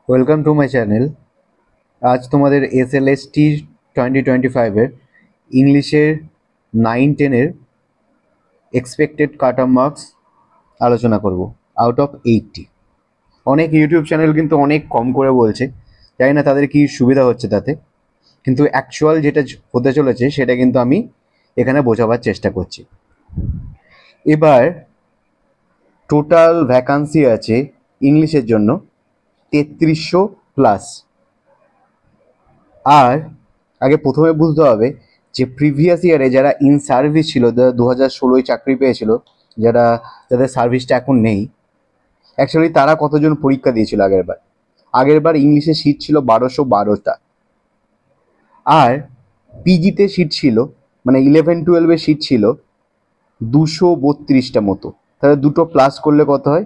Welcome to my channel. আজ তোমাদের SLST 2025-এর ইংলিশের 9-10-এর এক্সপেক্টেড কাট অফ মার্কস আলোচনা করব আউট অফ 80। অনেক ইউটিউব চ্যানেল কিন্তু অনেক কম করে বলছে, জানি না তাদের কি সুবিধা হচ্ছে তাতে, কিন্তু অ্যাকচুয়াল যেটা হতে চলেছে সেটা কিন্তু আমি এখানে বোঝাবার চেষ্টা করছি। এবার টোটাল ভ্যাকান্সি আছে ইংলিশের জন্য 3300 প্লাস। আর আগে প্রথমে বুঝতে হবে যে প্রিভিয়াস ইয়ারে যারা ইন সার্ভিস ছিল, যারা 2016 চাকরি পেয়েছিল, যাদের সার্ভিসটা এখন নেই, অ্যাকচুয়ালি তারা কতজন পরীক্ষা দিয়েছিল আগেরবার ইংলিশে সিট ছিল 1212টা। আর পিজিতে সিট ছিল, মানে 11-12-এ সিট ছিল 232টা মতো। তাহলে দুটো প্লাস করলে কত হয়?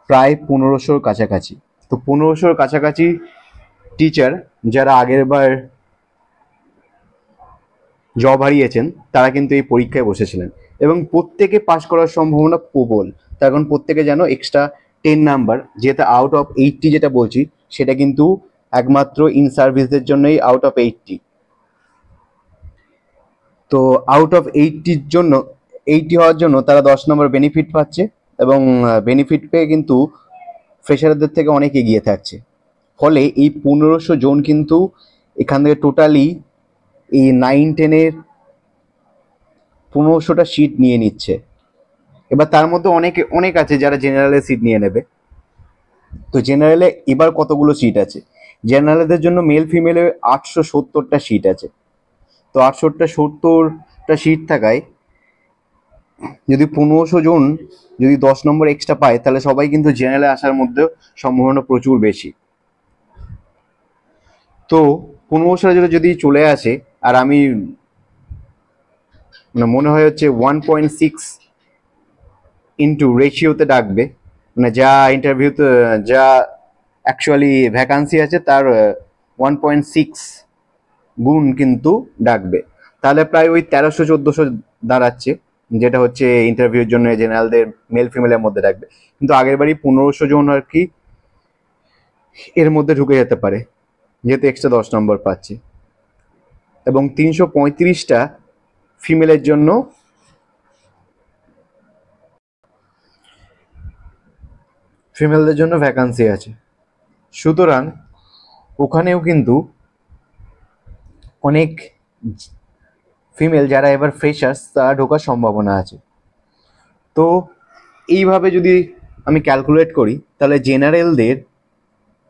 প্রায় 1500-র কাছাকাছি। তো 1500-র কাছাকাছি টিচার যারা আগেরবার জব হারিয়েছেন তারা কিন্তু এই পরীক্ষায় বসেছিলেন, এবং প্রত্যেকে পাস করার সম্ভাবনা প্রবল। তার কারণ প্রত্যেকে যেন এক্সট্রা 10 নাম্বার, যেটা আউট অফ 80 যেটা বলছি সেটা কিন্তু একমাত্র ইন সার্ভিসদের জন্যই আউট অফ 80। তো আউট অফ 80-র জন্য 80 হওয়ার জন্য তারা 10 নম্বর বেনিফিট পাচ্ছে, এবং বেনিফিট পেয়ে কিন্তু ফ্রেশারদের থেকে অনেক এগিয়ে থাকছে। ফলে এই 1500 জন কিন্তু এখান থেকে টোটালি এই 9-10-এর 1500টা সিট নিয়ে নিচ্ছে। এবার তার মধ্যে অনেক আছে যারা জেনারেলে সিট নিয়ে নেবে। তো জেনারেলে এবার কতগুলো সিট আছে? জেনারেলদের জন্য মেল ফিমেলে 870টা সিট আছে। তো 870টা সিট থাকায় যদি 1500 জন যদি 10 নম্বর এক্সট্রা পায়, তাহলে সবাই কিন্তু জেনারেলে আসার মধ্যে সম্ভাবনা প্রচুর বেশি। তো 1500 যদি চলে আসে, আর আমি মনে হয় হচ্ছে 1.6 ইন্টু রেশিওতে ডাকবে, মানে যা ইন্টারভিউতে যা অ্যাকচুয়ালি ভ্যাকান্সি আছে তার 1.6 গুণ কিন্তু ডাকবে। তাহলে প্রায় ওই 1300-1400 দাঁড়াচ্ছে, যেটা হচ্ছে ইন্টারভিউর জন্য জেনারেলদের মেল ফিমেলের মধ্যে ডাকবে। কিন্তু আগের বারই 1500 জন আর কি এর মধ্যে ঢুকে যেতে পারে, যেহেতু এক্সট্রা 10 নম্বর পাচ্ছে। এবং 335টা ফিমেলের জন্য ফিমেলদের জন্য ভ্যাকান্সি আছে। সুতরাং ওখানেও কিন্তু অনেক ফিমেল যারা এবার ফ্রেশার্স তারা ঢোকার সম্ভাবনা আছে। তো এইভাবে যদি আমি ক্যালকুলেট করি, তাহলে জেনারেলদের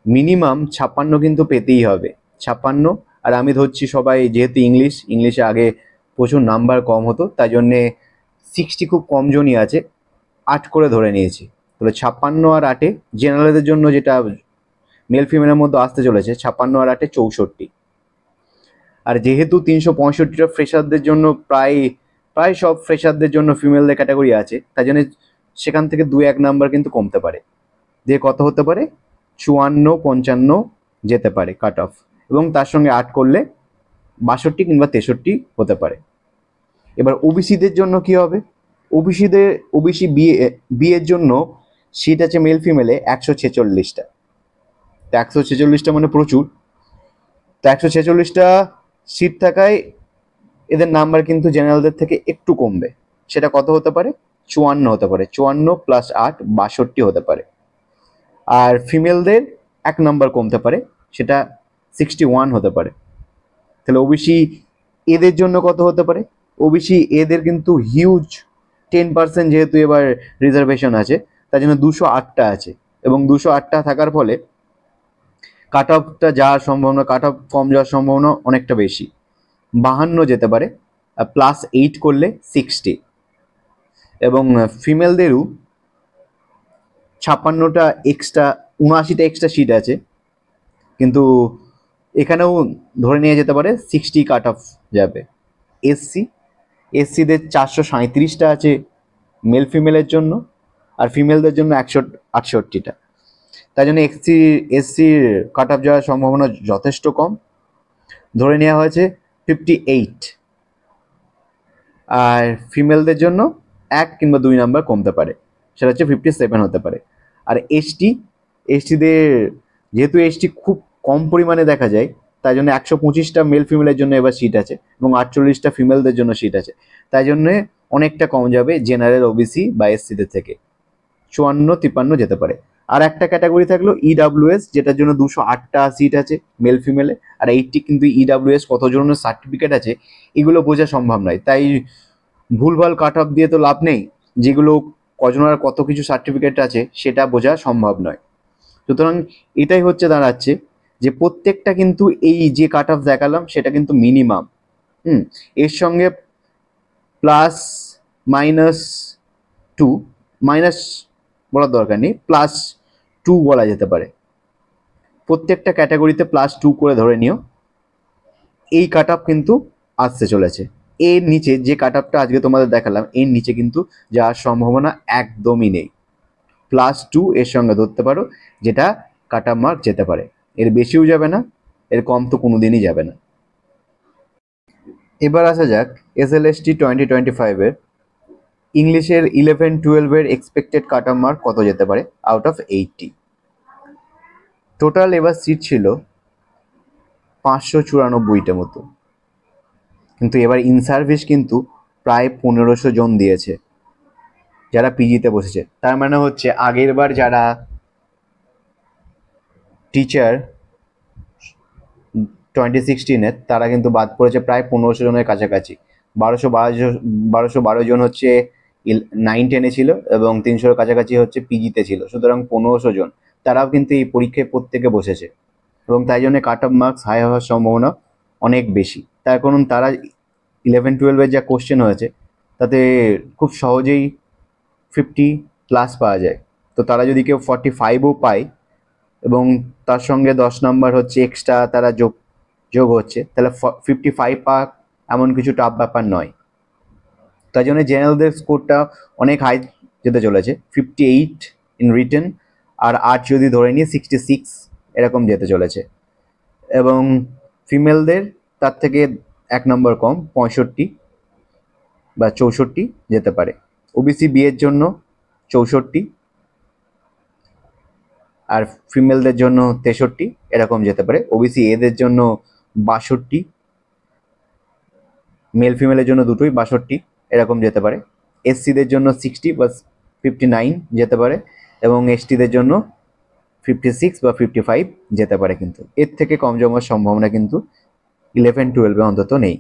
মিনিমাম 56 কিন্তু পেতেই হবে, 56। আর আমি ধরছি সবাই, যেহেতু ইংলিশে আগে প্রচুর নাম্বার কম হতো, তাই জন্যে 60 খুব কম জনই আছে, 8 করে ধরে নিয়েছি। তাহলে 56 আর 8-এ জেনারেলদের জন্য যেটা মেল ফিমেলের মধ্যে আসতে চলেছে, 56 আর 8-এ 64। আর যেহেতু 365টা ফ্রেশারদের জন্য প্রায় সব ফ্রেশারদের জন্য ফিমেলদের ক্যাটাগরি আছে, তাই জন্য সেখান থেকে 2-1 নাম্বার কিন্তু কমতে পারে, দিয়ে কত হতে পারে? 54-55 যেতে পারে কাট অফ, এবং তার সঙ্গে 8 করলে 62 কিংবা 63 হতে পারে। এবার ওবিসিদের জন্য কি হবে? ওবিসি বিয়ের জন্য সিট আছে মেল ফিমেলে 146টা। তো 146টা মানে প্রচুর। তো 146টা সিট থাকায় এদের নাম্বার কিন্তু জেনারেলদের থেকে একটু কমবে। সেটা কত হতে পারে? 54 হতে পারে। 54 প্লাস 8 62 হতে পারে। আর ফিমেলদের 1 নাম্বার কমতে পারে, সেটা 61 হতে পারে। তাহলে ওবিসি এদের জন্য কত হতে পারে? ওবিসি এদের কিন্তু হিউজ 10% যেহেতু এবার রিজার্ভেশন আছে, তার জন্য 208টা আছে, এবং 208টা থাকার ফলে কাট অফটা যাওয়ার সম্ভাবনা, কাট অফ কম যাওয়ার সম্ভাবনা অনেকটা বেশি, 52 যেতে পারে। প্লাস 8 করলে 60। এবং ফিমেলদেরও 56টা এক্সট্রা, 79টা এক্সট্রা সিট আছে, কিন্তু এখানেও ধরে নিয়ে যেতে পারে 60 কাট অফ যাবে। এসসিদের 437টা আছে মেল ফিমেলের জন্য, আর ফিমেলদের জন্য 168টা। তাই জন্য এসসির কাট অফ যাওয়ার সম্ভাবনা যথেষ্ট কম, ধরে নেওয়া হয়েছে 58। আর ফিমেলদের জন্য 1 কিংবা 2 নাম্বার কমতে পারে, সেটা হচ্ছে 57 হতে পারে। আর এসটিদের যেহেতু এসটি খুব কম পরিমাণে দেখা যায়, তাই জন্য 125টা মেল ফিমেলের জন্য এবার সিট আছে এবং 48টা ফিমেলদের জন্য সিট আছে, তাই জন্যে অনেকটা কম যাবে জেনারেল, ওবিসি বা এসসিদের থেকে। 54-53 যেতে পারে। আর একটা ক্যাটাগরি থাকলো ইডাব্লিউএস, যেটার জন্য 208টা সিট আছে মেল ফিমেলে, আর 80 কিন্তু ইডাব্লিউএস কতজনের সার্টিফিকেট আছে এগুলো বোঝা সম্ভব নয়, তাই ভুলভাল কাট অফ দিয়ে তো লাভ নেই, যেগুলো কজনের কত কিছু সার্টিফিকেট আছে সেটা বোঝা সম্ভব নয়। সুতরাং এটাই হচ্ছে দাঁড়াচ্ছে যে প্রত্যেকটা কিন্তু এই যে কাট অফ দেখালাম সেটা কিন্তু মিনিমাম। এর সঙ্গে প্লাস মাইনাস টু, মাইনাস বলার দরকার নেই, +2 বলা যেতে পারে। প্রত্যেকটা ক্যাটাগরিতে +2 করে ধরে নিও। এই কাট অফ কিন্তু আসতে চলেছে। এর নিচে যে কাট অফটা আজকে তোমাদের দেখালাম, এর নিচে কিন্তু যাওয়ার সম্ভাবনা একদমই নেই। +2 এর সঙ্গে ধরতে পারো, যেটা কাট অফ মার্ক যেতে পারে। এর বেশিও যাবে না, এর কম তো কোনোদিনই যাবে না। এবার আসা যাক SLST 2025-এর ইংলিশের 11-12-এর এক্সপেক্টেড কাট অফ মার্ক কত যেতে পারে আউট অফ 80। টোটাল এবার সিট ছিল 594টা মতো, কিন্তু এবার ইন সার্ভিস কিন্তু প্রায় 1500 জন দিয়েছে যারা পিজিতে বসেছে। তার মানে হচ্ছে আগের বার যারা টিচার 2016-এর তারা কিন্তু বাদ পড়েছে প্রায় 1500 জনের কাছাকাছি। 1212 জন হচ্ছে 9-10-এ ছিল এবং 300-এর কাছাকাছি হচ্ছে পিজিতে ছিল, সুতরাং 1500 জন তারাও কিন্তু এই পরীক্ষায় প্রত্যেকে বসেছে এবং তাই জন্য কাট অফ মার্কস হাই হওয়ার সম্ভাবনা অনেক বেশি। তার কারণ তারা 11-12-এর যা কোশ্চেন হয়েছে তাতে খুব সহজেই 50+ পাওয়া যায়, তো তারা যদি কেউ 45ও পায় এবং তার সঙ্গে 10 নাম্বার হচ্ছে এক্সট্রা তারা যোগ হচ্ছে, তাহলে 55 পাওয়া এমন কিছু টাফ ব্যাপার নয়। তাই জন্য জেনারেলদের স্কোরটা অনেক হাই যেতে চলেছে, 58 ইন রিটেন, আর আর্টস যদি ধরে নিয়ে 66 এরকম যেতে চলেছে। এবং ফিমেলদের তার থেকে 1 নম্বর কম, 65 বা 64 যেতে পারে। ওবিসি বিয়ের জন্য 64 আর ফিমেলদের জন্য 63 এরকম যেতে পারে। ওবিসি এদের জন্য 62, মেল ফিমেলের জন্য দুটোই 62 এরকম যেতে পারে। এসসিদের জন্য 60 বা 59 যেতে পারে এবং এসটিদের জন্য 56 বা 55 যেতে পারে, কিন্তু এর থেকে কম জমার সম্ভাবনা কিন্তু 11-12-এ অন্তত নেই।